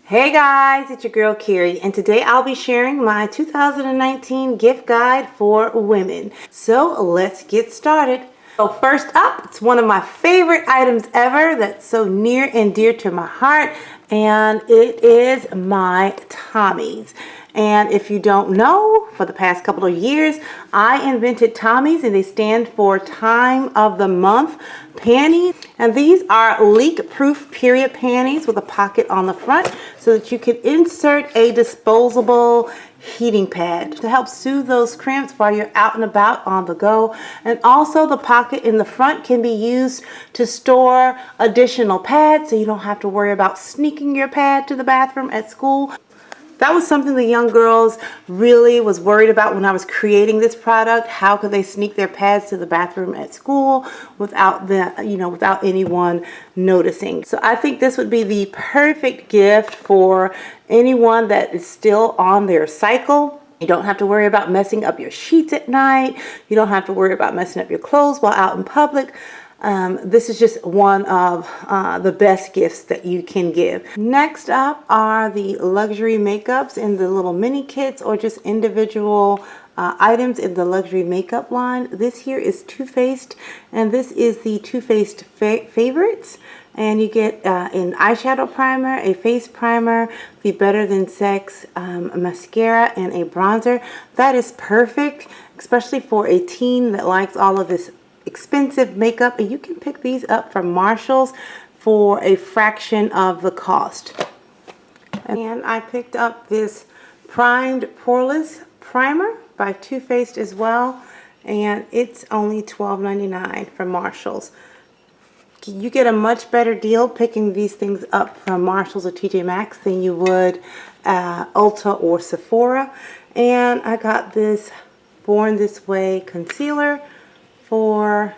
Hey guys, it's your girl Carrie, and today I'll be sharing my 2019 gift guide for women. So let's get started. So first up, it's one of my favorite items ever that's so near and dear to my heart, and it is my Tomies. And if you don't know, for the past couple of years, I invented Tomies, and they stand for Time of the Month panties. And these are leak-proof period panties with a pocket on the front so that you can insert a disposable heating pad to help soothe those cramps while you're out and about on the go. And also the pocket in the front can be used to store additional pads so you don't have to worry about sneaking your pad to the bathroom at school. That was something the young girls really was worried about when I was creating this product. How could they sneak their pads to the bathroom at school without without anyone noticing? So I think this would be the perfect gift for anyone that is still on their cycle. You don't have to worry about messing up your sheets at night. You don't have to worry about messing up your clothes while out in public. This is just one of the best gifts that you can give. Next up are the luxury makeups in the little mini kits or just individual items in the luxury makeup line. This here is Too Faced, and this is the Too Faced Favorites. And you get an eyeshadow primer, a face primer, the Better Than Sex mascara, and a bronzer. That is perfect, especially for a teen that likes all of this expensive makeup, and you can pick these up from Marshall's for a fraction of the cost. And I picked up this Primed Poreless Primer by Too Faced as well, and it's only $12.99 from Marshall's. You get a much better deal picking these things up from Marshall's or TJ Maxx than you would Ulta or Sephora. And I got this Born This Way concealer for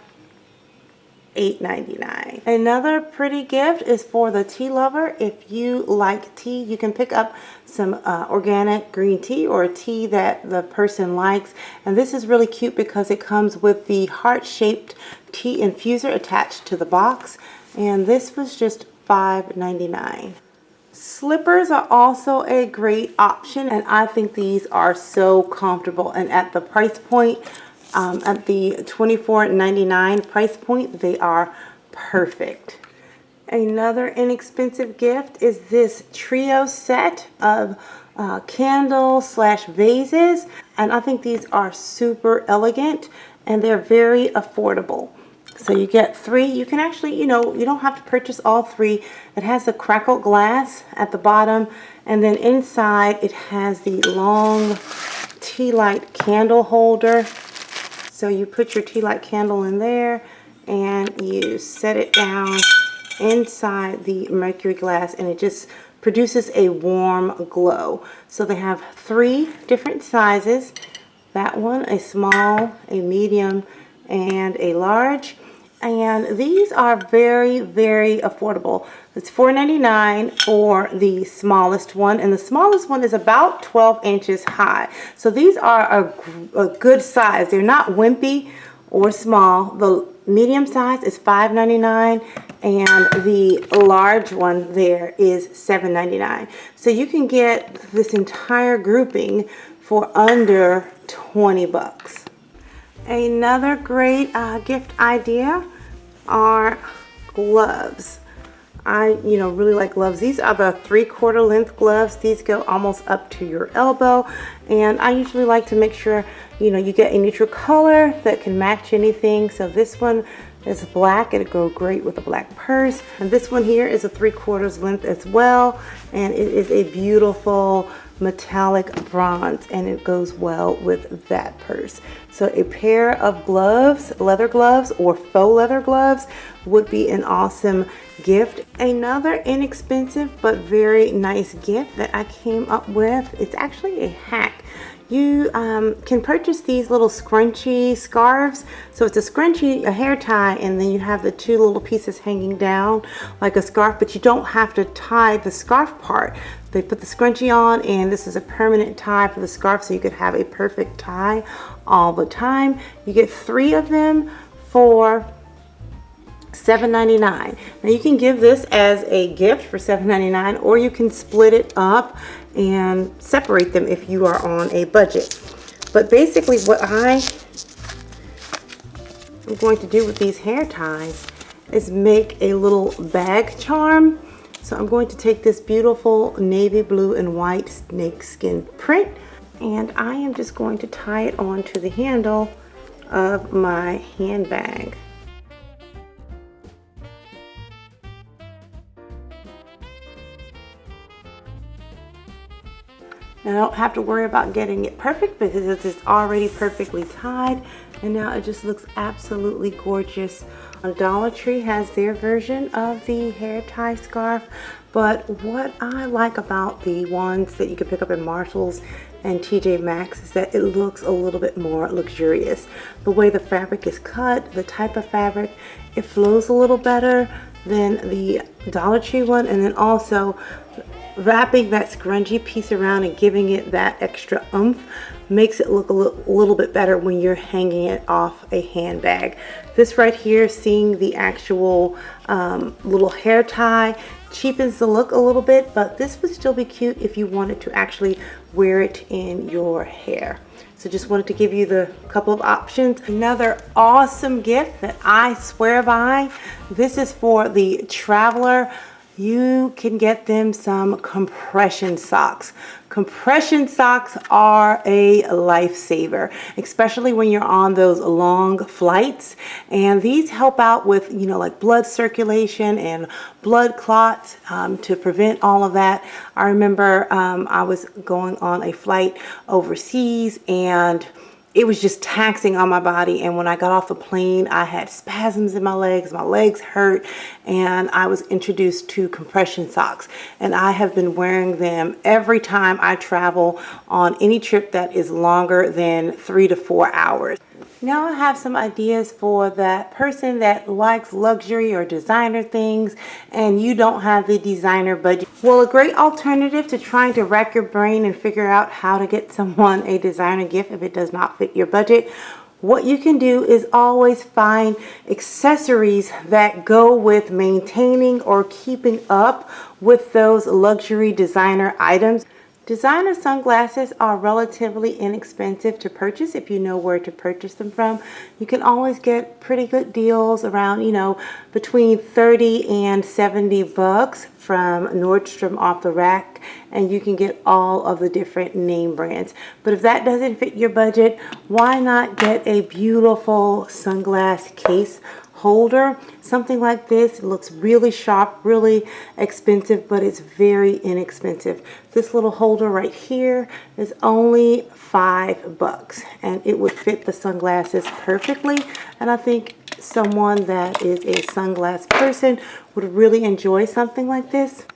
$8.99. Another pretty gift is for the tea lover. If you like tea, you can pick up some organic green tea or a tea that the person likes. And this is really cute because it comes with the heart-shaped tea infuser attached to the box. And this was just $5.99. Slippers are also a great option, and I think these are so comfortable, and at the price point, at the $24.99 price point, they are perfect. Another inexpensive gift is this trio set of candle/vases, and I think these are super elegant and they're very affordable. So you get 3. You can actually, you don't have to purchase all 3. It has a crackled glass at the bottom, and then inside it has the long tea light candle holder. So you put your tea light candle in there and you set it down inside the mercury glass, and it just produces a warm glow. So they have 3 different sizes. That one, a small, a medium, and a large. And these are very, very affordable. It's $4.99 for the smallest one, and the smallest one is about 12 inches high. So these are a good size. They're not wimpy or small. The medium size is $5.99, and the large one there is $7.99. So you can get this entire grouping for under 20 bucks. Another great gift idea are gloves. I really like gloves. These are the 3/4 length gloves. These go almost up to your elbow, and I usually like to make sure you get a neutral color that can match anything. So this one is black. It'll go great with a black purse, and this one here is a 3/4 length as well, and it is a beautiful metallic bronze, and it goes well with that purse. So a pair of gloves, leather gloves or faux leather gloves, would be an awesome gift. Another inexpensive but very nice gift that I came up with, it's actually a hack. You can purchase these little scrunchie scarves. So it's a scrunchie, a hair tie, and then you have the 2 little pieces hanging down like a scarf, but you don't have to tie the scarf part. They put the scrunchie on, and this is a permanent tie for the scarf, so you could have a perfect tie all the time. You get 3 of them for $7.99. Now you can give this as a gift for $7.99, or you can split it up and separate them if you are on a budget. But basically what I'm going to do with these hair ties is make a little bag charm. So I'm going to take this beautiful navy blue and white snakeskin print, and I am just going to tie it onto the handle of my handbag. Now I don't have to worry about getting it perfect because it's already perfectly tied, and now it just looks absolutely gorgeous. Dollar Tree has their version of the hair tie scarf, but what I like about the ones that you can pick up in Marshall's and TJ Maxx is that it looks a little bit more luxurious. The way the fabric is cut, the type of fabric, it flows a little better than the Dollar Tree one, and then also wrapping that scrunchie piece around and giving it that extra oomph makes it look a little bit better when you're hanging it off a handbag. This right here, seeing the actual little hair tie, cheapens the look a little bit, but this would still be cute if you wanted to actually wear it in your hair. So just wanted to give you the couple of options. Another awesome gift that I swear by, this is for the traveler. You can get them some compression socks. Compression socks are a lifesaver, especially when you're on those long flights. And these help out with, you know, like blood circulation and blood clots to prevent all of that. I remember I was going on a flight overseas, and it was just taxing on my body, and when I got off the plane I had spasms in my legs hurt, and I was introduced to compression socks, and I have been wearing them every time I travel on any trip that is longer than 3 to 4 hours. Now I have some ideas for that person that likes luxury or designer things and you don't have the designer budget. Well, a great alternative to trying to rack your brain and figure out how to get someone a designer gift if it does not fit your budget, what you can do is always find accessories that go with maintaining or keeping up with those luxury designer items. Designer sunglasses are relatively inexpensive to purchase if you know where to purchase them from. You can always get pretty good deals around, you know, between 30 and 70 bucks from Nordstrom off the rack, and you can get all of the different name brands. But if that doesn't fit your budget, why not get a beautiful sunglass case holder? Something like this. It looks really sharp, really expensive, but it's very inexpensive. This little holder right here is only $5 and it would fit the sunglasses perfectly, and I think someone that is a sunglass person would really enjoy something like this.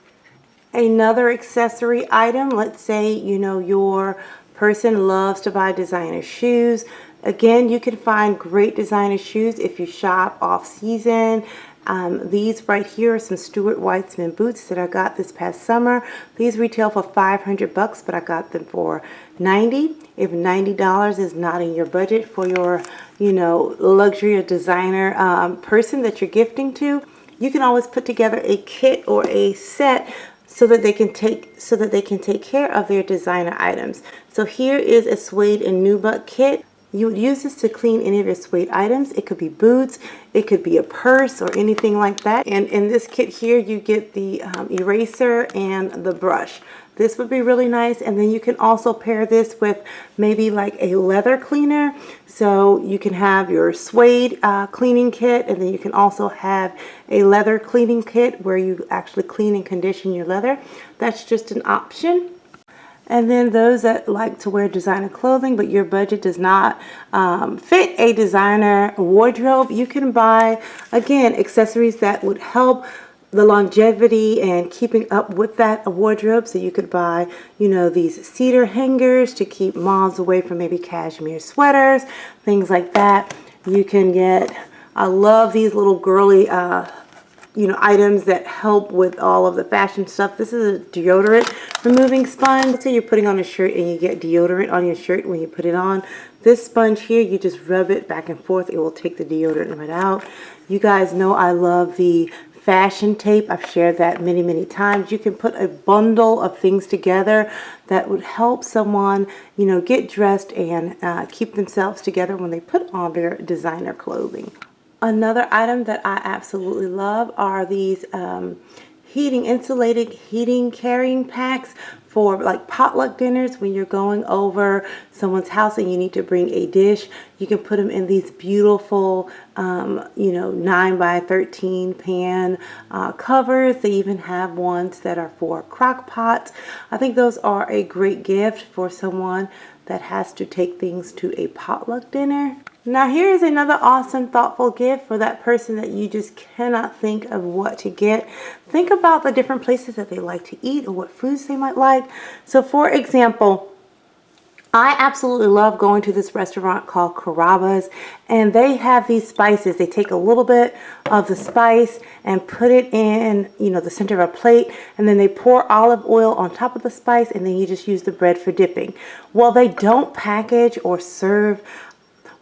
Another accessory item, let's say, you know, your person loves to buy designer shoes. Again, you can find great designer shoes if you shop off season. These right here are some Stuart Weitzman boots that I got this past summer. These retail for $500, but I got them for $90. If $90 is not in your budget for your, you know, luxury or designer person that you're gifting to, you can always put together a kit or a set so that they can take care of their designer items. So here is a Suede Nubuck Kit. You would use this to clean any of your suede items. It could be boots, it could be a purse or anything like that. And in this kit here, you get the eraser and the brush. This would be really nice. And then you can also pair this with maybe like a leather cleaner. So you can have your suede cleaning kit, and then you can also have a leather cleaning kit where you actually clean and condition your leather. That's just an option. And then those that like to wear designer clothing but your budget does not fit a designer wardrobe, you can buy, again, accessories that would help the longevity and keeping up with that wardrobe. So you could buy, you know, these cedar hangers to keep moths away from maybe cashmere sweaters, things like that. You can get, I love these little girly you know, items that help with all of the fashion stuff. This is a deodorant removing sponge. So you're putting on a shirt and you get deodorant on your shirt when you put it on. This sponge here, you just rub it back and forth. It will take the deodorant right out. You guys know I love the fashion tape. I've shared that many times. You can put a bundle of things together that would help someone, you know, get dressed and keep themselves together when they put on their designer clothing. Another item that I absolutely love are these insulated heating carrying packs for like potluck dinners. When you're going over someone's house and you need to bring a dish, you can put them in these beautiful you know, 9x13 pan covers. They even have ones that are for crock pots. I think those are a great gift for someone that has to take things to a potluck dinner. Now here is another awesome, thoughtful gift for that person that you just cannot think of what to get. Think about the different places that they like to eat or what foods they might like. So for example, I absolutely love going to this restaurant called Carrabba's, and they have these spices. They take a little bit of the spice and put it in, you know, the center of a plate, and then they pour olive oil on top of the spice, and then you just use the bread for dipping. Well, they don't package or serve.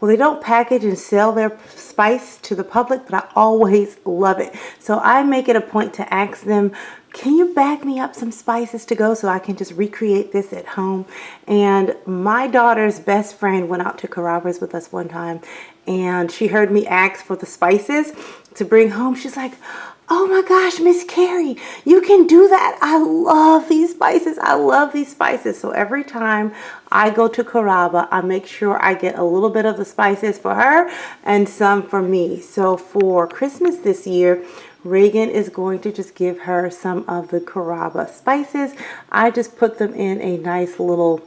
Well, they don't package and sell their spice to the public, but I always love it. So I make it a point to ask them, can you bag me up some spices to go so I can just recreate this at home? And my daughter's best friend went out to Carrabba's with us one time, and she heard me ask for the spices to bring home. She's like, oh my gosh, Miss Carrie, you can do that. I love these spices. I love these spices. So every time I go to Carrabba, I make sure I get a little bit of the spices for her and some for me. So for Christmas this year, Reagan is going to just give her some of the Carrabba spices. I just put them in a nice little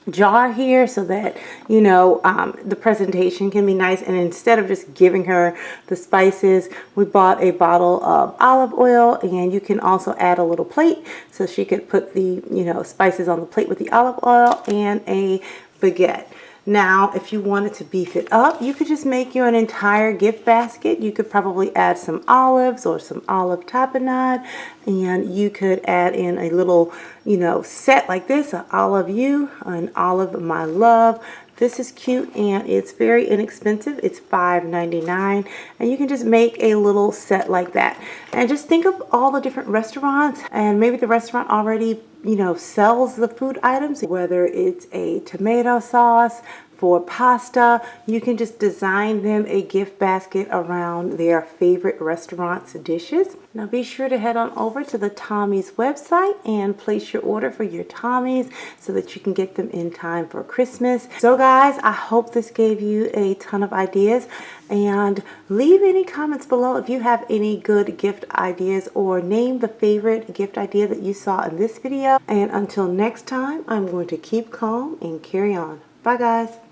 jar here so that, you know, the presentation can be nice. And instead of just giving her the spices, we bought a bottle of olive oil, and you can also add a little plate so she could put the, you know, spices on the plate with the olive oil and a baguette. Now, if you wanted to beef it up, you could just make you an entire gift basket. You could probably add some olives or some olive tapenade, and you could add in a little, you know, set like this, an olive you, an olive my love. This is cute and it's very inexpensive. It's $5.99, and you can just make a little set like that. And just think of all the different restaurants, and maybe the restaurant already, you know, sells the food items, whether it's a tomato sauce for pasta. You can just design them a gift basket around their favorite restaurant's dishes. Now be sure to head on over to the Tomies website and place your order for your Tomies so that you can get them in time for Christmas. So guys, I hope this gave you a ton of ideas, and leave any comments below if you have any good gift ideas, or name the favorite gift idea that you saw in this video. And until next time, I'm going to keep calm and carry on. Bye guys.